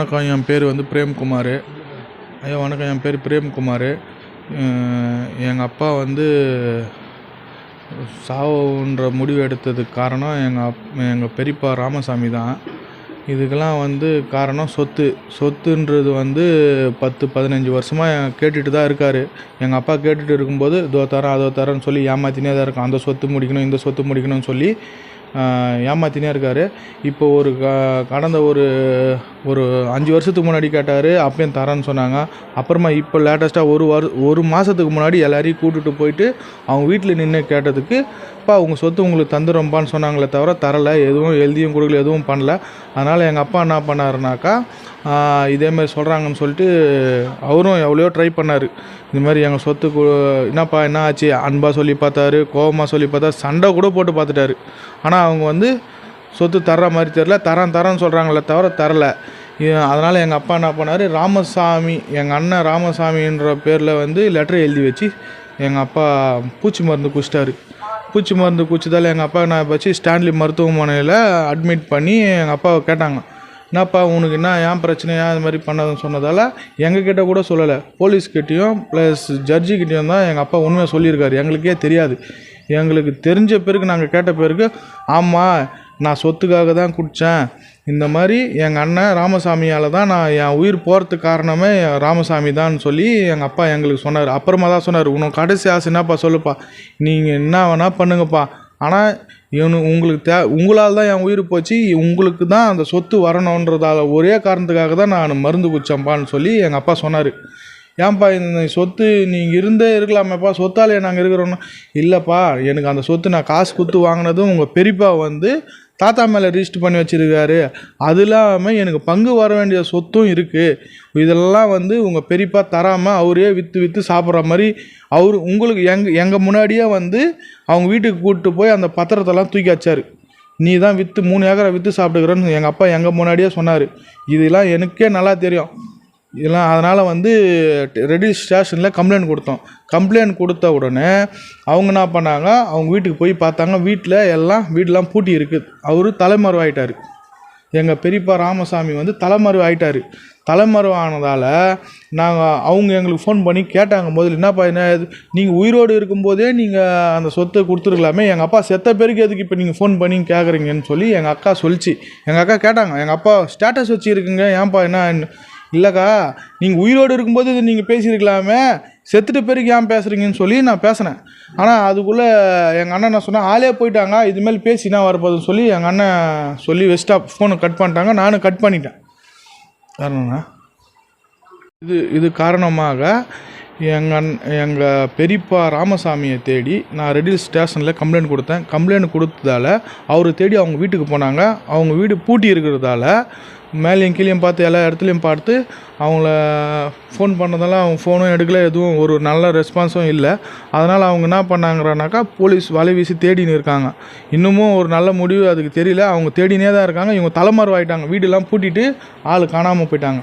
வணக்கம். என் பேர் பிரேம்குமார். ஐயா வணக்கம். என் பேர் பிரேம்குமார். எங்கள் அப்பா சாவுன்ற முடிவு எடுத்ததுக்கு காரணம் எங்கள் பெரியப்பா ராமசாமி தான். இதுக்கெல்லாம் காரணம் சொத்துன்றது 10-15 வருஷமாக கேட்டுட்டு தான் இருக்கார். எங்கள் அப்பா கேட்டுட்டு இருக்கும்போது இதோ தரேன் அதோ தரேன்னு சொல்லி ஏமாற்றினே தான் இருக்கான். அந்த சொத்து முடிக்கணும் இந்த சொத்து முடிக்கணும்னு சொல்லி ஏமாற்றினே இருக்கார். இப்போ கடந்த ஒரு 5 வருஷத்துக்கு முன்னாடி கேட்டார், அப்பயும் தரேன்னு சொன்னாங்க. அப்புறமா இப்போ லேட்டஸ்ட்டாக ஒரு மாதத்துக்கு முன்னாடி எல்லாரையும் கூட்டிகிட்டு போயிட்டு அவங்க வீட்டில் நின்று கேட்டதுக்கு, அப்பா உங்கள் சொத்து உங்களுக்கு தந்துடும்ப்பான்னு சொன்னாங்களே தவிர தரலை, எதுவும் எழுதியும் கொடுக்கல, எதுவும் பண்ணல. அதனால் எங்கள் அப்பா என்ன பண்ணாருனாக்கா, இதேமாதிரி சொல்கிறாங்கன்னு சொல்லிட்டு அவரும் எவ்வளோ ட்ரை பண்ணார். இதுமாதிரி எங்கள் சொத்துக்கு என்னப்பா என்ன ஆச்சு அன்பாக சொல்லி பார்த்தாரு, கோபமாக சொல்லி பார்த்தா, சண்டை கூட போட்டு பார்த்துட்டாரு. ஆனால் அவங்க சொத்து தர்ற மாதிரி தெரில, தரேன்னு சொல்கிறாங்களே தவிர தரலை. அதனால் எங்கள் அப்பா என்ன பண்ணார், ராமசாமி எங்கள் அண்ணன் ராமசாமின்ற பேரில் லெட்டர் எழுதி வச்சு எங்கள் அப்பா பூச்சி மருந்து குடிச்சிட்டாரு. பூச்சி மருந்து குடிச்சதால் எங்கள் அப்பா என்ன வச்சு ஸ்டான்லி மருத்துவமனையில் அட்மிட் பண்ணி எங்கள் அப்பாவை கேட்டாங்க, என்னப்பா உனக்கு என்ன ஏன் பிரச்சனை ஏன் இது மாதிரி பண்ணதுன்னு சொன்னதால் எங்ககிட்ட கூட சொல்லலை, போலீஸ்கிட்டையும் ப்ளஸ் ஜட்ஜிக்கிட்டேயும் தான் எங்கள் அப்பா உண்மையை சொல்லியிருக்காரு. எங்களுக்கே தெரியாது. எங்களுக்கு தெரிஞ்ச பிறகு நாங்கள் கேட்ட பிறகு, ஆமாம் நான் சொத்துக்காக தான் குடித்தேன், இந்த மாதிரி எங்கள் அண்ணன் ராமசாமியால் தான் நான் என் உயிர் போகிறதுக்கு காரணமே ராமசாமி தான் சொல்லி எங்கள் அப்பா எங்களுக்கு சொன்னார். அப்புறமா தான் சொன்னார், உனக்கு கடைசி ஆசை என்னப்பா சொல்லுப்பா, நீங்கள் என்ன வேணால் பண்ணுங்கப்பா, ஆனால் உங்களுக்கு உங்களால் தான் என் உயிர் போச்சு, உங்களுக்கு தான் அந்த சொத்து வரணுன்றதால ஒரே காரணத்துக்காக தான் நான் மருந்து குடித்தேன்ப்பான்னு சொல்லி எங்கள் அப்பா சொன்னார். ஏன்ப்பா இந்த சொத்து நீங்கள் இருந்தே இருக்கலாமேப்பா, சொத்தாலே நாங்கள் இருக்கிறோன்னா, இல்லைப்பா எனக்கு அந்த சொத்து நான் காசு கொடுத்து வாங்கினதும் உங்கள் பெரியப்பா தாத்தா மேலே ரிஜிஸ்டர் பண்ணி வச்சுருக்காரு, அது இல்லாமல் எனக்கு பங்கு வர வேண்டிய சொத்தும் இருக்குது, இதெல்லாம் உங்கள் பெரியப்பா தராமல் அவரே விற்று சாப்பிட்ற மாதிரி உங்களுக்கு எங்கள் முன்னாடியே அவங்க வீட்டுக்கு கூப்பிட்டு போய் அந்த பத்திரத்தெல்லாம் தூக்கி வச்சார். நீ தான் 3 ஏக்கரை விற்று சாப்பிட்டுக்கிறேன்னு எங்கள் அப்பா எங்கள் முன்னாடியே சொன்னார். இதெல்லாம் எனக்கே நல்லா தெரியும். இதெல்லாம் அதனால் ரெடி ஸ்டேஷனில் கம்ப்ளைண்ட் கொடுத்தோம். கம்ப்ளைண்ட் கொடுத்த உடனே அவங்க என்ன பண்ணாங்க, அவங்க வீட்டுக்கு போய் பார்த்தாங்க, வீடெலாம் பூட்டி இருக்குது. அவர் தலைமறைவு ஆகிட்டார். எங்கள் பெரியப்பா ராமசாமி தலைமறைவு ஆகிட்டார். தலைமறைவு ஆனதால் அவங்க எங்களுக்கு ஃபோன் பண்ணி கேட்டாங்க, முதல்ல என்னப்பா என்ன நீங்கள் உயிரோடு இருக்கும்போதே நீங்கள் அந்த சொத்தை கொடுத்துருக்கலாமே, எங்கள் அப்பா செத்த பேருக்கு எதுக்கு இப்போ நீங்கள் ஃபோன் பண்ணி கேட்குறீங்கன்னு சொல்லி எங்கள் அக்கா சொல்லிச்சு. எங்கள் அக்கா கேட்டாங்க, எங்கள் அப்பா ஸ்டேட்டஸ் வச்சுருக்குங்க, ஏன்ப்பா என்ன, இல்லைக்கா நீங்கள் உயிரோடு இருக்கும்போது இது நீங்கள் பேசியிருக்கலாமே, செத்துட்டு பேருக்கு ஏன் பேசுகிறீங்கன்னு சொல்லி நான் பேசினேன். ஆனால் அதுக்குள்ளே எங்கள் அண்ணன் என்ன சொன்னால், ஆளே போயிட்டாங்க, இதுமாரி பேசினா வரப்போகுதுன்னு சொல்லி எங்கள் அண்ணன் சொல்லி வெஸ்ட்டா ஃபோனை கட் பண்ணிட்டாங்க. நானும் கட் பண்ணிட்டேன். காரணம்னா இது காரணமாக எங்கள் பெரியப்பா ராமசாமியை தேடி நான் ரெடில் ஸ்டேஷனில் கம்ப்ளைண்ட் கொடுத்தேன். கம்ப்ளைண்ட் கொடுத்ததால் அவர் தேடி அவங்க வீட்டுக்கு போனாங்க. அவங்க வீடு பூட்டி இருக்கிறதால மேலேயும் கீழேயும் பார்த்து எல்லா இடத்துலையும் பார்த்து அவங்கள ஃபோன் பண்ணதெல்லாம் அவங்க ஃபோனும் எடுக்கல, எதுவும் ஒரு நல்ல ரெஸ்பான்ஸும் இல்லை. அதனால் அவங்க என்ன பண்ணாங்கன்னாக்கா, போலீஸ் வலை வீசி தேடின்னு இருக்காங்க. இன்னமும் ஒரு நல்ல முடிவு அதுக்கு தெரியல. அவங்க தேடினே தான் இருக்காங்க. இவங்க தலைமறைவு ஆகிட்டாங்க. வீடெல்லாம் பூட்டிட்டு ஆள் காணாமல் போயிட்டாங்க.